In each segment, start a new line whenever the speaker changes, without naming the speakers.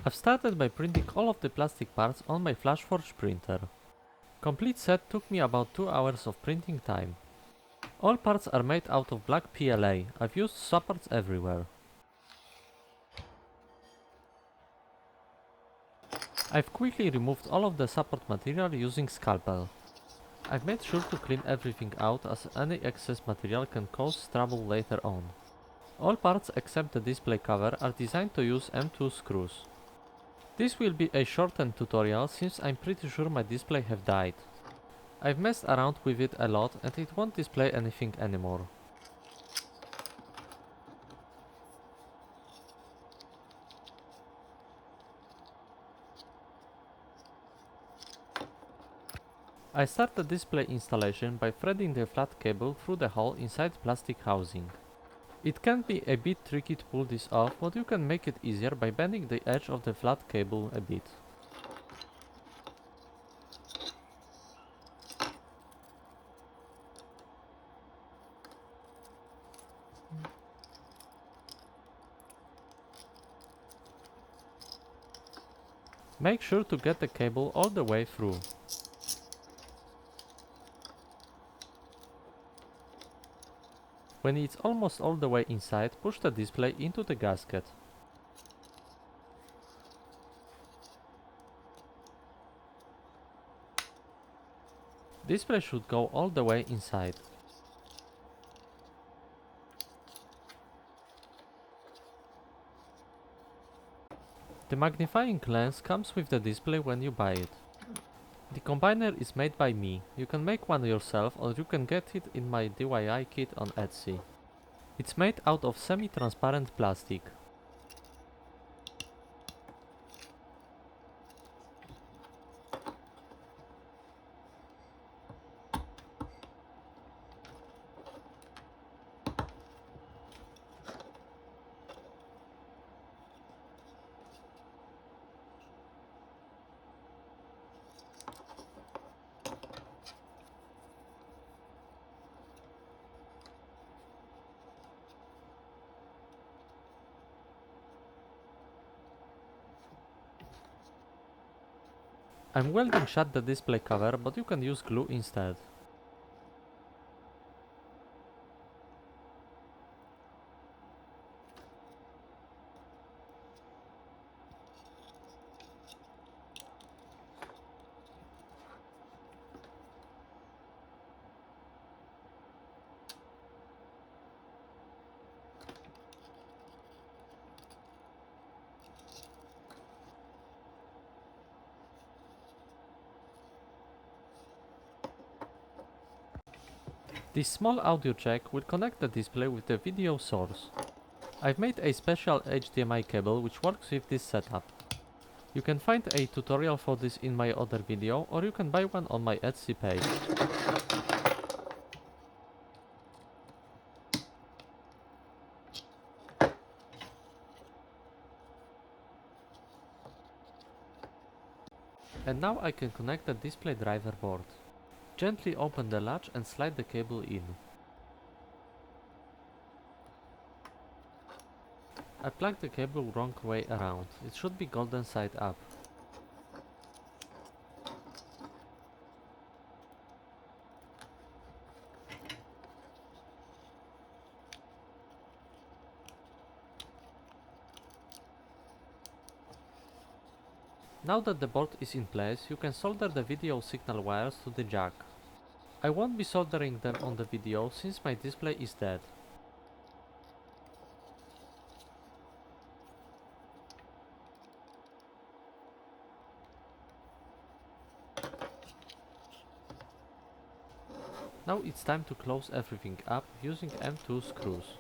I've started by printing all of the plastic parts on my FlashForge printer. Complete set took me about 2 hours of printing time. All parts are made out of black PLA. I've used supports everywhere. I've quickly removed all of the support material using scalpel. I've made sure to clean everything out as any excess material can cause trouble later on. All parts except the display cover are designed to use M2 screws. This will be a shortened tutorial since I'm pretty sure my display have died. I've messed around with it a lot and it won't display anything anymore. I start the display installation by threading the flat cable through the hole inside plastic housing. It can be a bit tricky to pull this off, but you can make it easier by bending the edge of the flat cable a bit. Make sure to get the cable all the way through. When it's almost all the way inside, push the display into the gasket. Display should go all the way inside. The magnifying lens comes with the display when you buy it. The combiner is made by me. You can make one yourself or you can get it in my DIY kit on Etsy. It's made out of semi-transparent plastic. I'm welding shut the display cover, but you can use glue instead. This small audio jack will connect the display with the video source. I've made a special HDMI cable which works with this setup. You can find a tutorial for this in my other video, or you can buy one on my Etsy page. And now I can connect the display driver board. Gently open the latch and slide the cable in. I plugged the cable wrong way around. It should be golden side up. Now that the board is in place, you can solder the video signal wires to the jack. I won't be soldering them on the video since my display is dead. Now it's time to close everything up using M2 screws.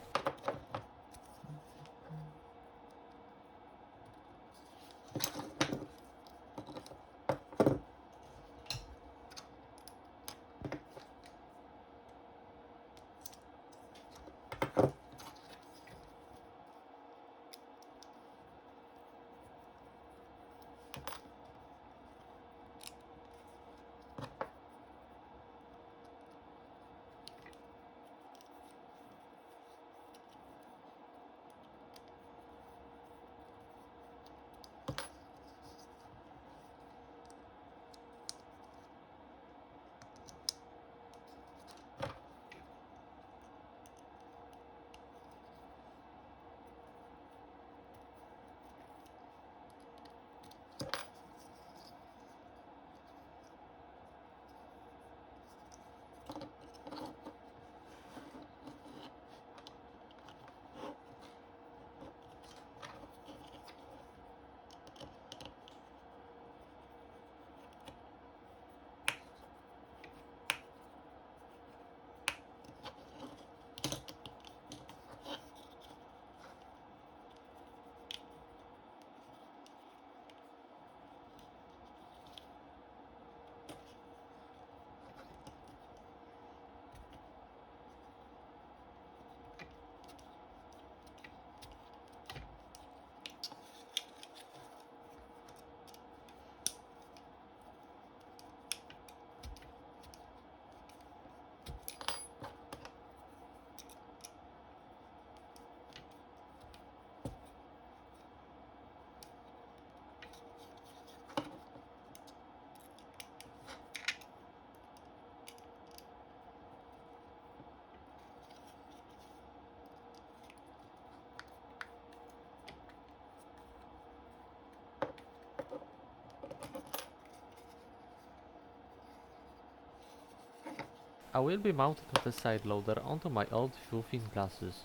I will be mounting the side loader onto my old viewfield glasses.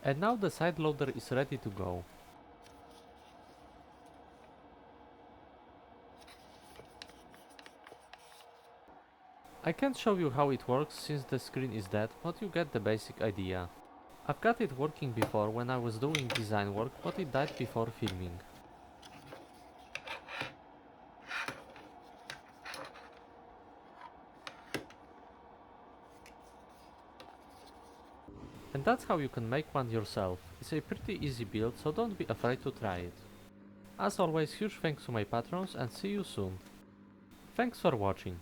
And now the side loader is ready to go. I can't show you how it works since the screen is dead, but you get the basic idea. I've got it working before when I was doing design work, but it died before filming. And that's how you can make one yourself. It's a pretty easy build, so don't be afraid to try it. As always, huge thanks to my patrons and see you soon. Thanks for watching.